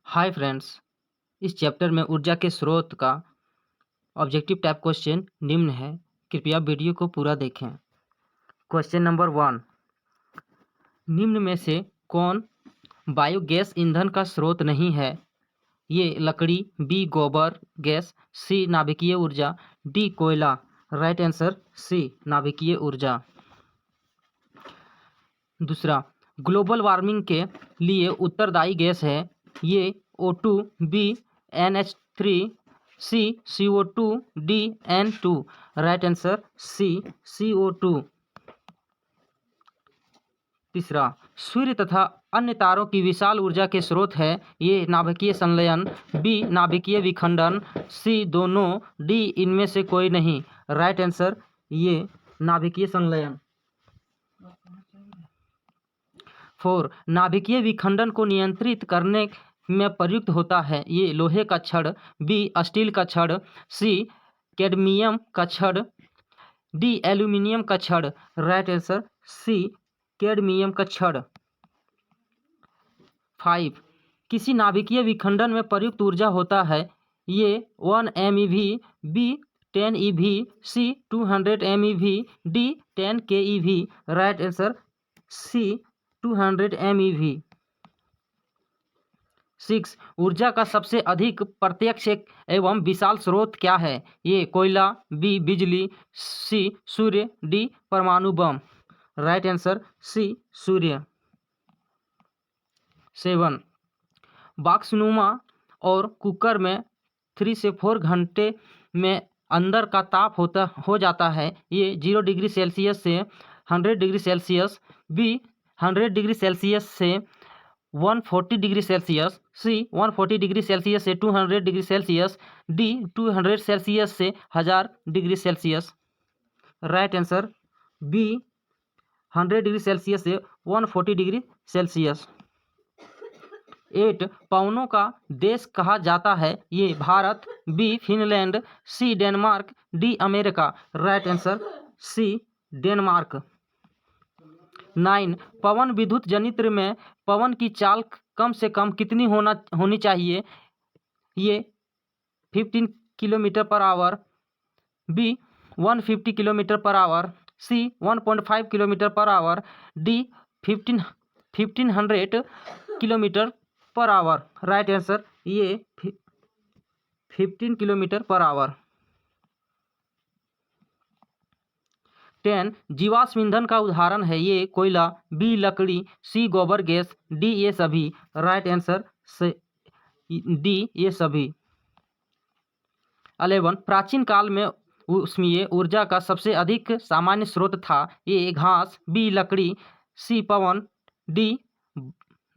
Hi friends. इस chapter में ऊर्जा के स्रोत का ऑब्जेक्टिव टाइप क्वेश्चन निम्न है। कृपया वीडियो को पूरा देखें। क्वेश्चन नंबर 1, निम्न में से कौन बायोगैस ईंधन का स्रोत नहीं है? ये लकड़ी, बी गोबर गैस, सी नाभिकीय ऊर्जा, डी कोयला। राइट आंसर सी नाभिकीय ऊर्जा। दूसरा, ग्लोबल वार्मिंग के लिए उत्तरदायी गैस है। ये O2, B NH3, C CO2, D N2। Right answer C CO2। तीसरा, सूर्य तथा अन्य तारों की विशाल ऊर्जा के स्रोत है। ये नाभिकीय संलयन, बी नाभिकीय विखंडन, सी दोनों, डी इनमें से कोई नहीं। राइट आंसर ये नाभिकीय संलयन। 4, नाभिकीय विखंडन को नियंत्रित करने में प्रयुक्त होता है। ये लोहे का छड़, बी स्टील का छड़, सी कैडमियम का छड़, डी एल्यूमिनियम का छड़। राइट आंसर सी कैडमियम का छड़। 5, किसी नाभिकीय विखंडन में प्रयुक्त ऊर्जा होता है। ये 1 MeV, B 10 EV, C 200 MeV, D 10 keV। Right answer C 200 MeV। 6, ऊर्जा का सबसे अधिक प्रत्यक्ष एवं विशाल स्रोत क्या है? ये कोयला, बी बिजली, सी सूर्य, डी परमाणु बम। राइट आंसर सी सूर्य। 7, बॉक्सनुमा और कुकर में 3 से 4 घंटे में अंदर का ताप हो जाता है। ये 0 डिग्री सेल्सियस से 100 degree Celsius, B 100 degree Celsius से 140 degree Celsius, C 140 degree Celsius से 200 डिग्री सेल्सियस, डी 200 सेल्सियस से 1000 degree Celsius. Right answer B 100 degree Celsius से 140 डिग्री सेल्सियस। 8, पवनों का देश कहा जाता है। ये भारत, B Finland, C Denmark, D America. Right answer C Denmark. 9, पवन विद्युत जनित्र में पवन की चाल कम से कम कितनी होनी चाहिए? ये 15 kilometre per hour, B 150 kilometre per hour, C 1.5 kilometre per hour, D 1500 kilometre per hour. Right answer A 15 kilometre per our. 10, जीवाश्म ईंधन का उदाहरण है। ये कोयला, बी लकड़ी, सी गोबर गैस, डी ये सभी। राइट आंसर से डी ये सभी। 11, प्राचीन काल में ऊष्मीय ऊर्जा का सबसे अधिक सामान्य स्रोत था। ये घास, बी लकड़ी, सी पवन, डी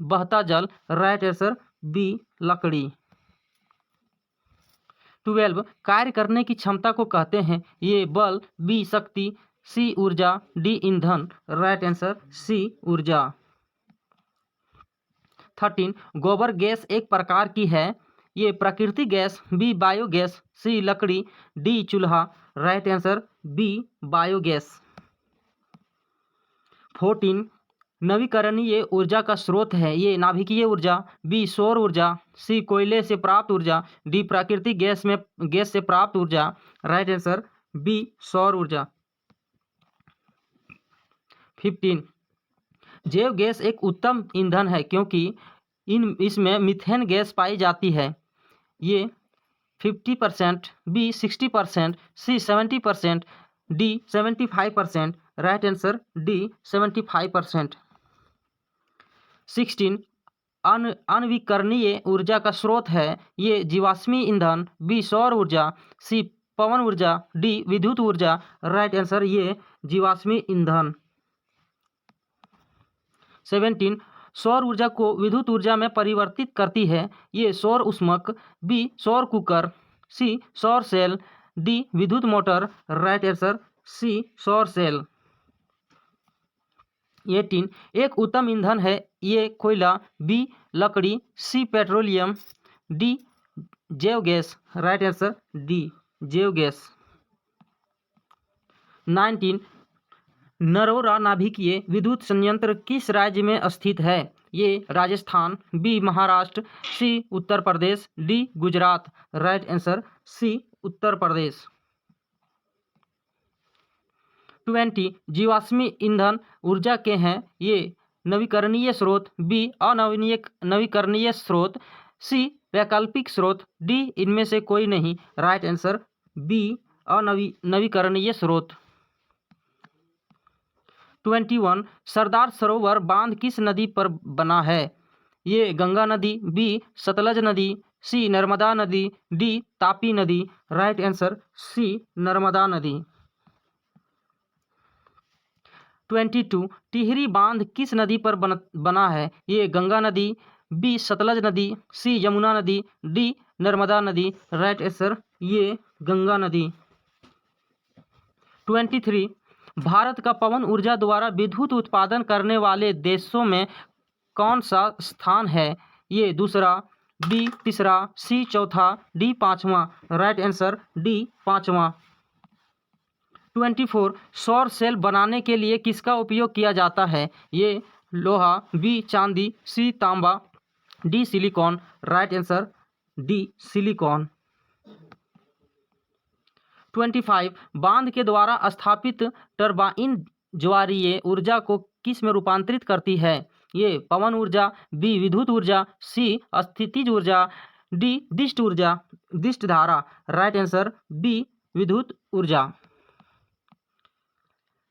बहता जल। राइट आंसर बी लकड़ी। 12, कार्य करने की क्षमता को कहते हैं। ये बल, बी शक्ति, सी ऊर्जा, डी ईंधन। राइट आंसर सी ऊर्जा। 13, गोबर गैस एक प्रकार की है। ये प्राकृतिक गैस, बी बायोगैस, सी लकड़ी, डी चूल्हा। Right answer B biogas. 14, नवीकरणीय ऊर्जा का स्रोत है। ये नाभिकीय ऊर्जा, बी सौर ऊर्जा, सी कोयले से प्राप्त ऊर्जा, डी प्राकृतिक गैस से प्राप्त ऊर्जा। राइट आंसर बी सौर ऊर्जा। 15, जैव गैस एक उत्तम ईंधन है क्योंकि इसमें मीथेन गैस पाई जाती है। ये 50%, बी 60%, सी 70%, डी 75%। Right answer D 75%। 16, अनवीकरणीय ऊर्जा का स्रोत है। ये जीवाश्मी ईंधन, बी सौर ऊर्जा, सी पवन ऊर्जा, डी विद्युत ऊर्जा। राइट आंसर ये जीवाश्मी ईंधन। 17, सौर ऊर्जा को विद्युत ऊर्जा में परिवर्तित करती है। ये सौर ऊष्मक, बी सौर कुकर, सी सौर सेल, डी विद्युत मोटर। राइट आंसर सी सौर सेल। 18, एक उत्तम ईंधन है। ये कोयला, बी लकड़ी, सी पेट्रोलियम, डी जैव गैस। राइट आंसर डी जैव गैस। 19, नरोरा नाभिकीय विद्युत संयंत्र किस राज्य में स्थित है? A Rajasthan, B Maharashtra, C Uttar Pradesh, D Gujarat. Right answer C Uttar Pradesh. 20 जीवाश्मी ईंधन ऊर्जा के हैं, ये नवीकरणीय स्रोत, बी नवीकरणीय स्रोत, सी वैकल्पिक स्रोत, डी इनमें से कोई नहीं। राइट आंसर बी नवीकरणीय स्रोत। 21 सरदार सरोवर बांध किस नदी पर बना है? ये गंगा नदी, बी सतलज नदी, सी नर्मदा नदी, डी तापी नदी। राइट आंसर सी नर्मदा नदी। 22 टिहरी बांध किस नदी पर बना है? ये गंगा नदी, बी सतलज नदी, सी यमुना नदी, डी नर्मदा नदी। राइट आंसर ये गंगा नदी। 23 भारत का पवन ऊर्जा द्वारा विद्युत उत्पादन करने वाले देशों में कौन सा स्थान है? ये दूसरा, बी तीसरा, सी चौथा, डी पांचवा। राइट आंसर डी पांचवा। 24 सौर सेल बनाने के लिए किसका उपयोग किया जाता है? ये लोहा, बी चांदी, सी तांबा, D silicon. Right answer D silicon. 25 बांध के द्वारा स्थापित टरबाइन ज्वारीय ऊर्जा को किस में रूपांतरित करती है? ये पवन ऊर्जा, बी विद्युत ऊर्जा, सी स्थितिज ऊर्जा, डी दिष्ट धारा। राइट आंसर बी विद्युत ऊर्जा।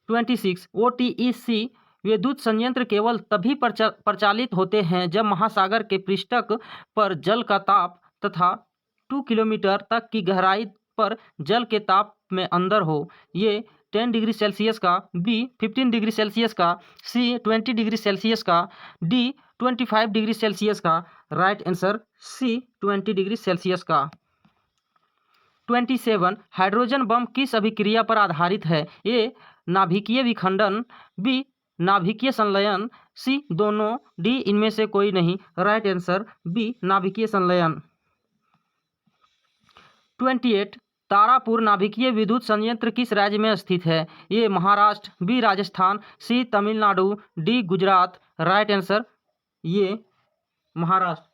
26 OTEC विद्युत संयंत्र केवल तभी प्रचालित होते हैं जब महासागर के पृष्ठ पर जल का ताप तथा 2 किलोमीटर तक की गहराई पर जल के ताप में अंदर हो। ये 10 डिग्री सेल्सियस का, बी 15 डिग्री सेल्सियस का, सी 20 डिग्री सेल्सियस का, डी 25 डिग्री सेल्सियस का। Right answer C 20 degree Celsius का। 27 हाइड्रोजन बम किस अभिक्रिया पर आधारित है? ए नाभिकीय विखंडन, बी नाभिकीय संलयन, सी दोनों, डी इनमें से कोई नहीं। राइट आंसर बी नाभिकीय संलयन। 28 तारापुर नाभिकीय विद्युत संयंत्र किस राज्य में स्थित है? A Maharashtra, B Rajasthan, C Tamil Nadu, D Gujarat. Right answer A Maharashtra.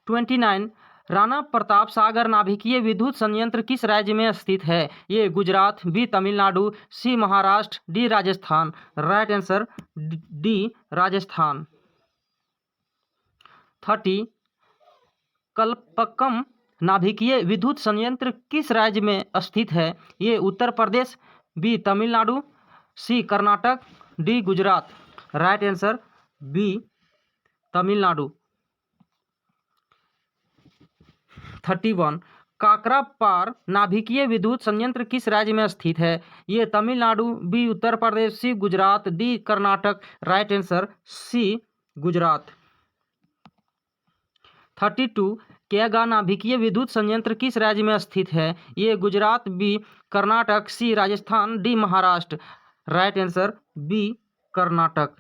29 Rana Pratap Sagar नाभिकीय विद्युत संयंत्र किस राज्य में स्थित है? A Gujarat, B Tamil Nadu, C Maharashtra, D Rajasthan. Right answer D Rajasthan. 30 Kalpakkam नाभिकीय विद्युत संयंत्र किस राज्य में स्थित है? A Uttar Pradesh, B Tamil Nadu, C Karnataka, D Gujarat. Right answer B Tamil Nadu. 31 Kakrapar नाभिकीय विद्युत संयंत्र किस राज्य में स्थित है? A Tamil Nadu, B Uttar Pradesh, C Gujarat, D Karnataka. Right answer C Gujarat. 32 Kaiga नाभिकीय विद्युत संयंत्र किस राज्य में स्थित है? A Gujarat, B Karnataka, C Rajasthan, D Maharashtra. Right answer B Karnataka.